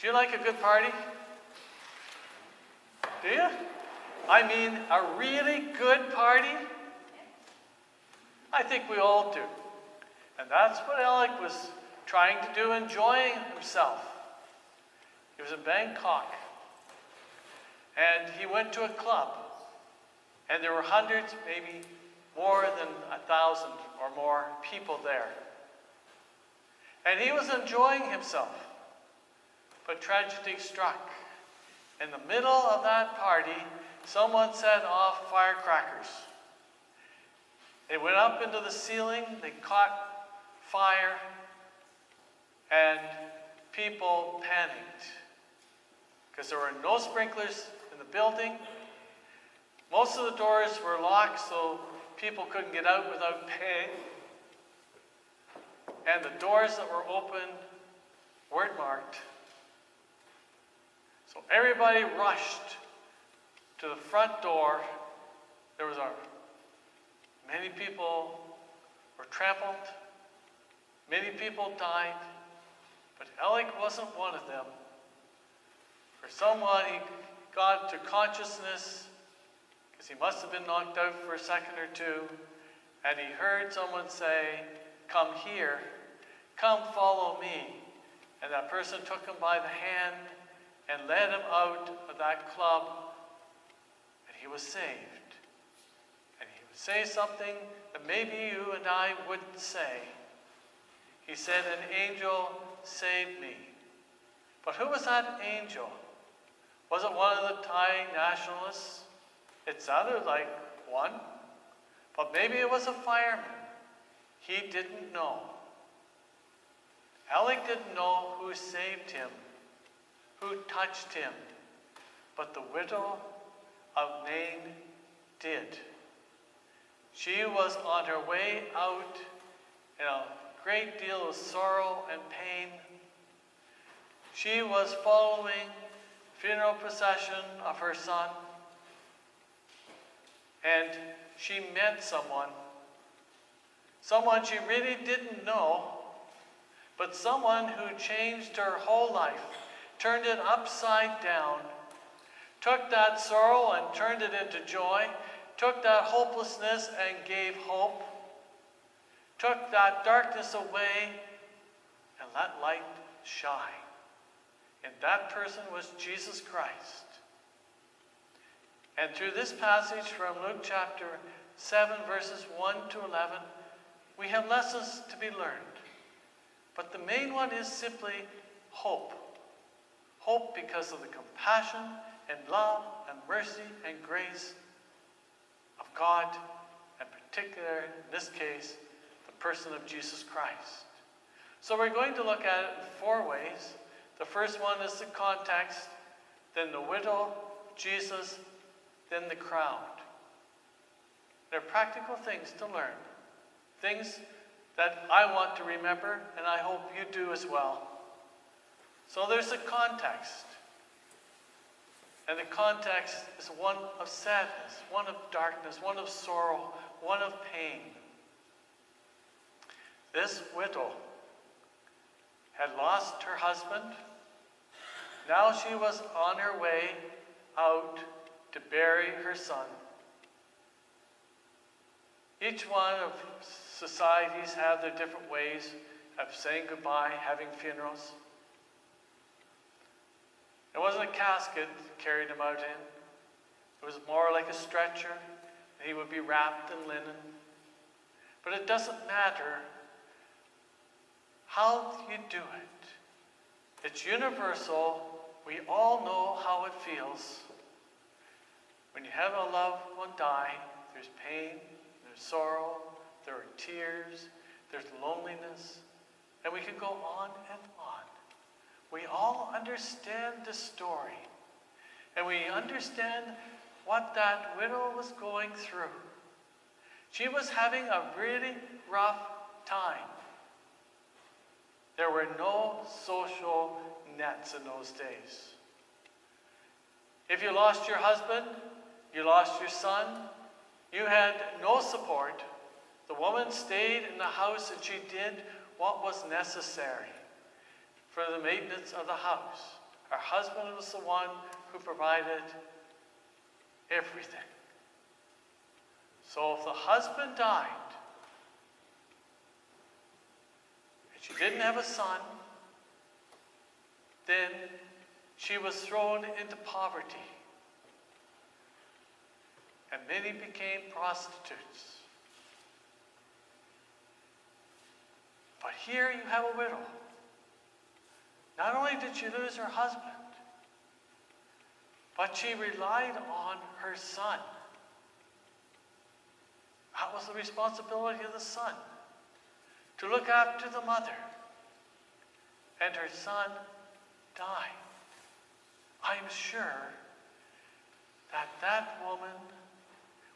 Do you like a good party? Do you? I mean, a really good party? I think we all do. And that's what Alec was trying to do, enjoying himself. He was in Bangkok. And he went to a club. And there were hundreds, maybe more than 1,000 or more people there. And he was enjoying himself. But tragedy struck. In the middle of that party, someone set off firecrackers. They went up into the ceiling, they caught fire, and people panicked. Because there were no sprinklers in the building. Most of the doors were locked, so people couldn't get out without paying. And the doors that were open weren't marked. So everybody rushed to the front door. There was many people were trampled. Many people died. But Alec wasn't one of them. For someone, he got to consciousness, because he must have been knocked out for a second or two, and he heard someone say, "Come here, come follow me." And that person took him by the hand and led him out of that club, and he was saved. And he would say something that maybe you and I wouldn't say. He said, "An angel saved me." But who was that angel? Was it one of the Thai nationalists? It sounded like one. But maybe it was a fireman. He didn't know. Alec didn't know who saved him, who touched him, but the widow of Nain did. She was on her way out in a great deal of sorrow and pain. She was following the funeral procession of her son, and she met someone she really didn't know, but someone who changed her whole life, turned it upside down, took that sorrow and turned it into joy, took that hopelessness and gave hope, took that darkness away and let light shine. And that person was Jesus Christ. And through this passage from Luke chapter 7, verses 1 to 11, we have lessons to be learned. But the main one is simply hope. Hope because of the compassion and love and mercy and grace of God, and particularly in this case, the person of Jesus Christ. So we're going to look at it in 4 ways. The first one is the context, then the widow, Jesus, then the crowd. They're practical things to learn. Things that I want to remember, and I hope you do as well. So there's a context. And the context is one of sadness, one of darkness, one of sorrow, one of pain. This widow had lost her husband. Now she was on her way out to bury her son. Each one of societies have their different ways of saying goodbye, having funerals. It wasn't a casket that carried him out in. It was more like a stretcher, and he would be wrapped in linen. But it doesn't matter how you do it. It's universal. We all know how it feels. When you have a loved one die, there's pain, there's sorrow, there are tears, there's loneliness, and we can go on and on. We all understand the story, and we understand what that widow was going through. She was having a really rough time. There were no social nets in those days. If you lost your husband, you lost your son, you had no support. The woman stayed in the house and she did what was necessary for the maintenance of the house. Her husband was the one who provided everything. So if the husband died, and she didn't have a son, then she was thrown into poverty. And many became prostitutes. But here you have a widow. Not only did she lose her husband, but she relied on her son. That was the responsibility of the son, to look after the mother. And her son died. I'm sure that that woman,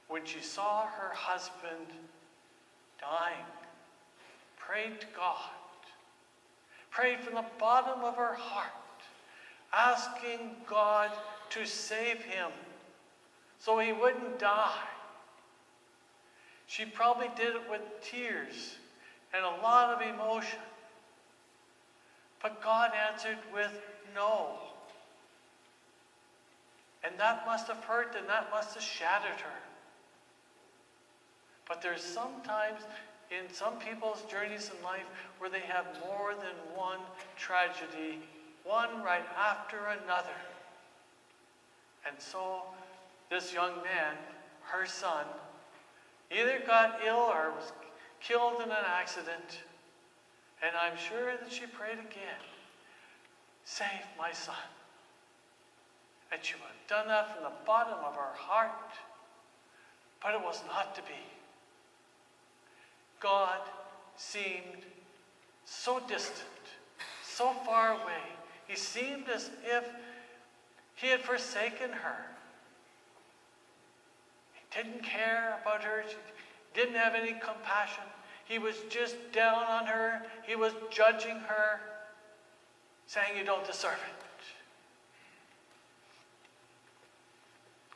when she saw her husband dying, prayed to God, prayed from the bottom of her heart, asking God to save him so he wouldn't die. She probably did it with tears and a lot of emotion. But God answered with no. And that must have hurt and that must have shattered her. But there's sometimes in some people's journeys in life where they have more than one tragedy, one right after another. And so this young man, her son, either got ill or was killed in an accident. And I'm sure that she prayed again, save my son. And she would have done that from the bottom of her heart. But it was not to be. God seemed so distant, so far away. He seemed as if he had forsaken her. He didn't care about her. She didn't have any compassion. He was just down on her. He was judging her, saying, you don't deserve it.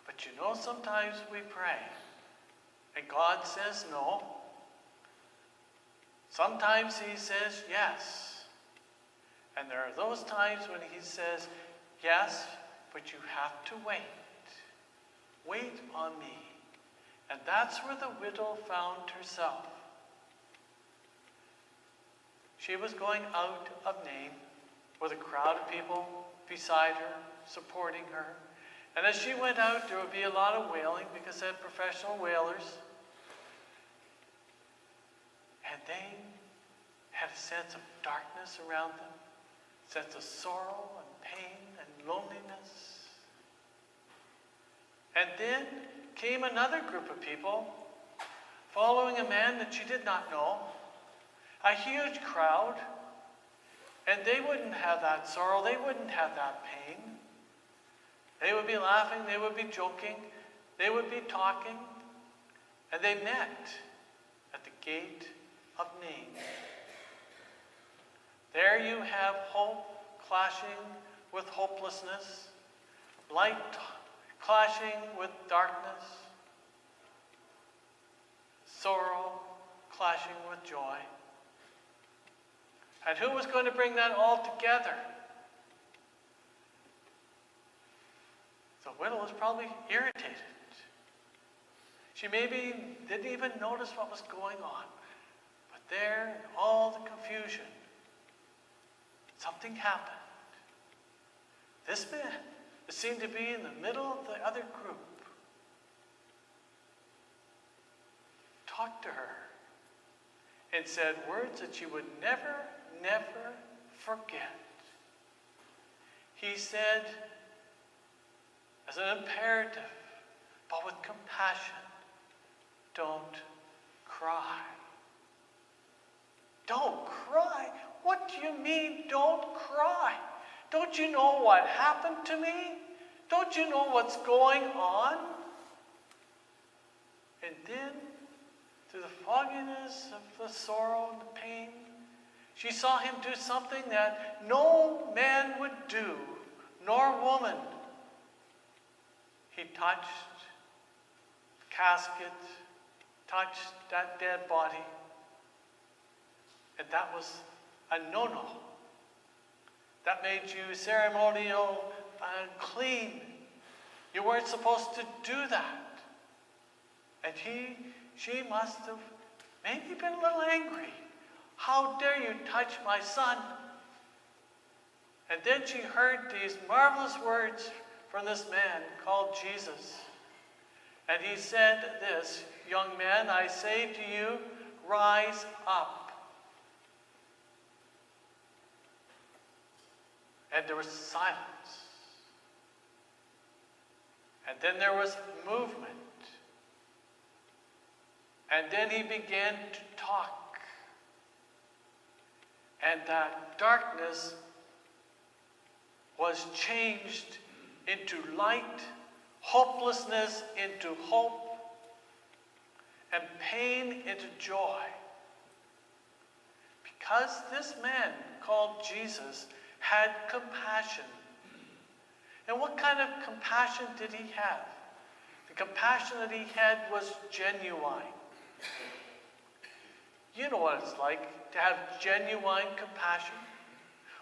But you know, sometimes we pray, and God says no. Sometimes he says yes. And there are those times when he says, yes, but you have to wait. Wait on me. And that's where the widow found herself. She was going out of Nain with a crowd of people beside her, supporting her. And as she went out, there would be a lot of wailing because they had professional wailers. And they had a sense of darkness around them, a sense of sorrow and pain and loneliness. And then came another group of people following a man that she did not know, a huge crowd, and they wouldn't have that sorrow, they wouldn't have that pain. They would be laughing, they would be joking, they would be talking, and they met at the gate of Nain. There you have hope clashing with hopelessness, light clashing with darkness, sorrow clashing with joy. And who was going to bring that all together? The widow was probably irritated. She maybe didn't even notice what was going on. But there, in all the confusion, something happened. This man, that seemed to be in the middle of the other group, talked to her and said words that she would never, never forget. He said, as an imperative, but with compassion, don't cry. Don't cry? What do you mean, don't cry? Don't you know what happened to me? Don't you know what's going on? And then, through the fogginess of the sorrow and the pain, she saw him do something that no man would do, nor woman. He touched the casket, touched that dead body, and that was a no-no. That that made you ceremonial clean. You weren't supposed to do that. And she must have maybe been a little angry. How dare you touch my son? And then she heard these marvelous words from this man called Jesus. And he said this, young man, I say to you, rise up. And there was silence. And then there was movement. And then he began to talk. And that darkness was changed into light, hopelessness into hope, and pain into joy. Because this man called Jesus had compassion. And what kind of compassion did he have? The compassion that he had was genuine. You know what it's like to have genuine compassion.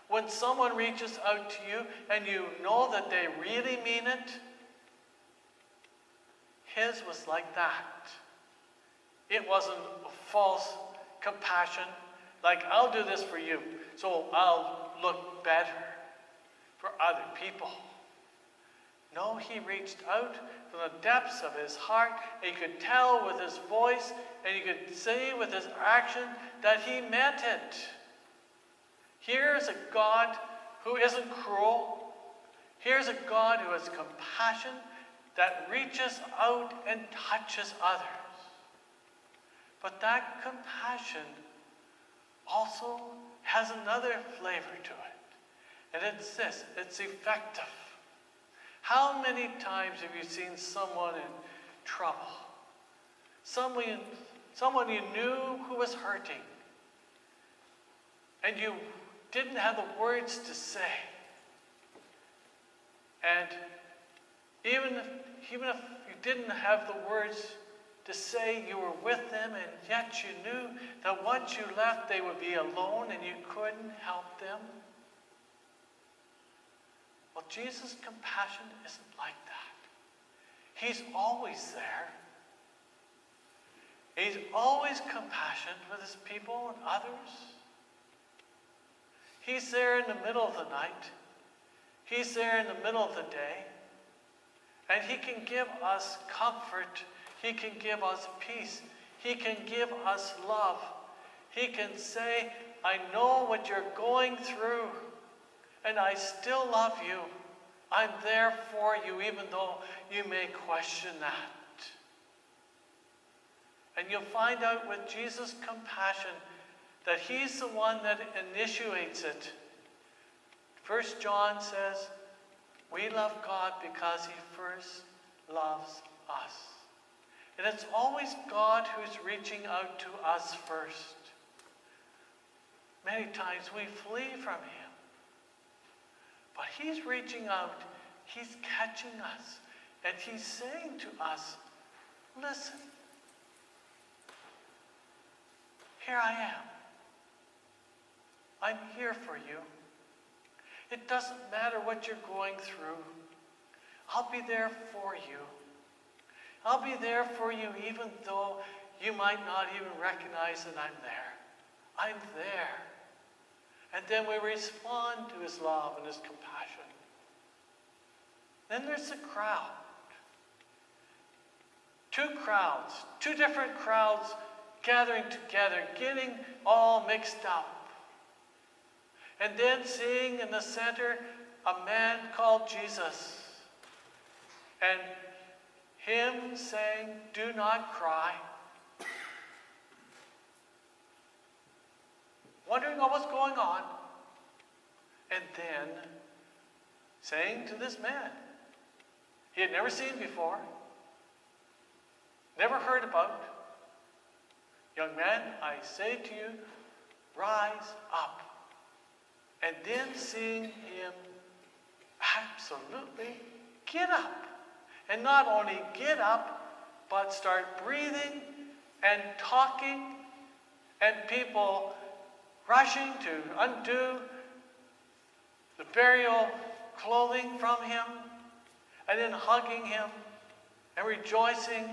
When someone reaches out to you and you know that they really mean it, his was like that. It wasn't a false compassion, like I'll do this for you, so I'll look better for other people. No, he reached out from the depths of his heart, and you could tell with his voice, and you could see with his action that he meant it. Here's a God who isn't cruel. Here's a God who has compassion that reaches out and touches others. But that compassion also has another flavor to it. And it's this, it's effective. How many times have you seen someone in trouble? Someone you knew who was hurting, and you didn't have the words to say. And even if you didn't have the words to say, you were with them, and yet you knew that once you left, they would be alone and you couldn't help them. Well, Jesus' compassion isn't like that. He's always there. He's always compassionate with his people and others. He's there in the middle of the night. He's there in the middle of the day. And he can give us comfort. He can give us peace. He can give us love. He can say, I know what you're going through, and I still love you. I'm there for you, even though you may question that. And you'll find out with Jesus' compassion that he's the one that initiates it. 1 John says, we love God because he first loves us. And it's always God who's reaching out to us first. Many times we flee from him. But he's reaching out, he's catching us, and he's saying to us, listen, here I am. I'm here for you. It doesn't matter what you're going through. I'll be there for you. I'll be there for you even though you might not even recognize that I'm there. I'm there. And then we respond to his love and his compassion. Then there's the crowd. Two different crowds gathering together, getting all mixed up. And then seeing in the center a man called Jesus. And him saying, do not cry. Wondering what was going on. And then saying to this man, he had never seen before, never heard about, young man, I say to you, rise up. And then seeing him absolutely get up. And not only get up, but start breathing and talking, and people rushing to undo the burial clothing from him, and then hugging him and rejoicing,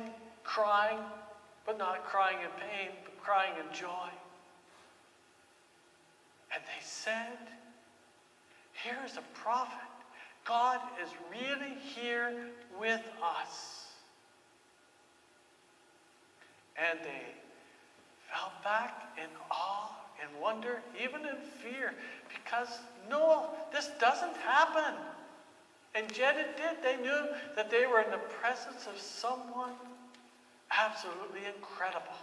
crying, but not crying in pain, but crying in joy. And they said, here's a prophet. God is really here with us. And they fell back in awe and wonder, even in fear, because no, this doesn't happen. And yet it did. They knew that they were in the presence of someone absolutely incredible.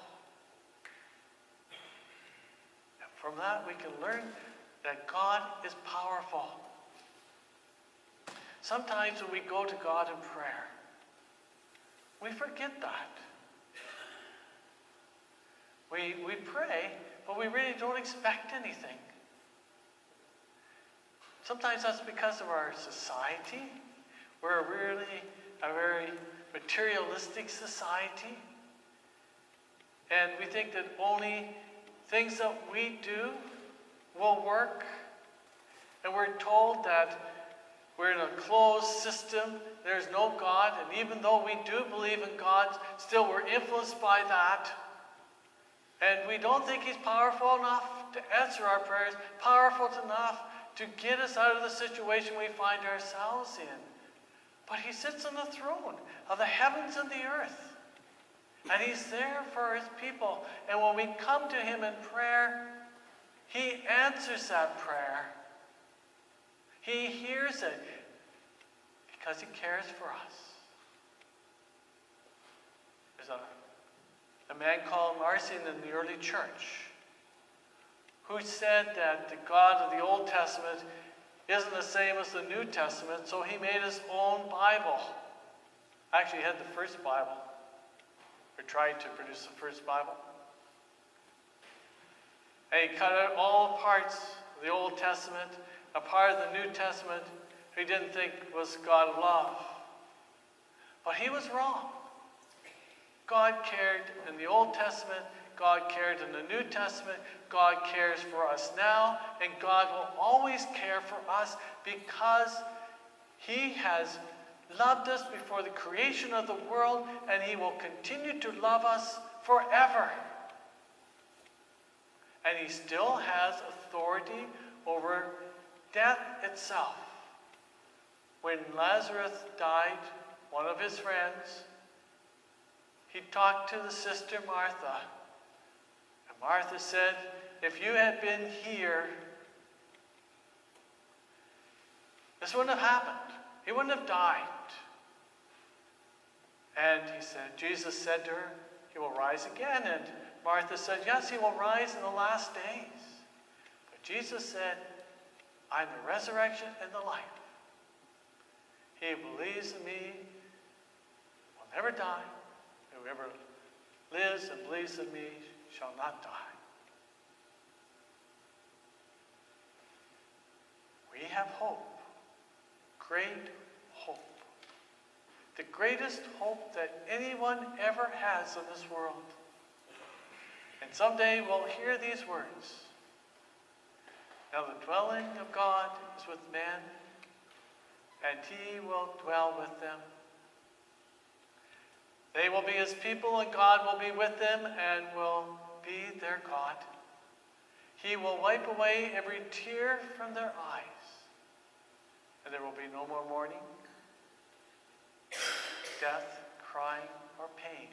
And from that we can learn that God is powerful. Sometimes when we go to God in prayer, we forget that. We pray, but we really don't expect anything. Sometimes that's because of our society. We're really a very materialistic society. And we think that only things that we do will work. And we're told that we're in a closed system. There's no God. And even though we do believe in God, still we're influenced by that. And we don't think he's powerful enough to answer our prayers, powerful enough to get us out of the situation we find ourselves in. But he sits on the throne of the heavens and the earth. And he's there for his people. And when we come to him in prayer, he answers that prayer. He hears it because he cares for us. There's a man called Marcion in the early church who said that the God of the Old Testament isn't the same as the New Testament, so he made his own Bible. Actually, he had the first Bible, or tried to produce the first Bible. And he cut out all parts of the Old Testament, a part of the New Testament he didn't think was God of love. But he was wrong. God cared in the Old Testament, God cared in the New Testament, God cares for us now, and God will always care for us because he has loved us before the creation of the world, and he will continue to love us forever. And he still has authority over death itself. When Lazarus died, one of his friends, he talked to the sister Martha. And Martha said, if you had been here, this wouldn't have happened. He wouldn't have died. And Jesus said to her, he will rise again. And Martha said, yes, he will rise in the last days. But Jesus said, I am the resurrection and the life. He who believes in me will never die. Whoever lives and believes in me shall not die. We have hope. Great hope. The greatest hope that anyone ever has in this world. And someday we'll hear these words. Now the dwelling of God is with men, and he will dwell with them. They will be his people, and God will be with them and will be their God. He will wipe away every tear from their eyes, and there will be no more mourning, death, crying, or pain,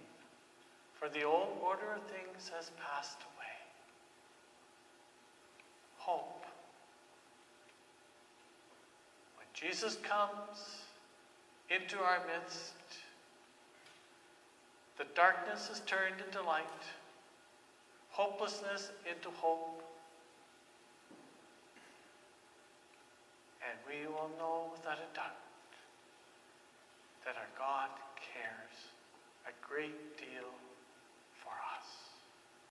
for the old order of things has passed away. Hope. When Jesus comes into our midst, the darkness is turned into light, hopelessness into hope, and we will know without a doubt that our God cares a great deal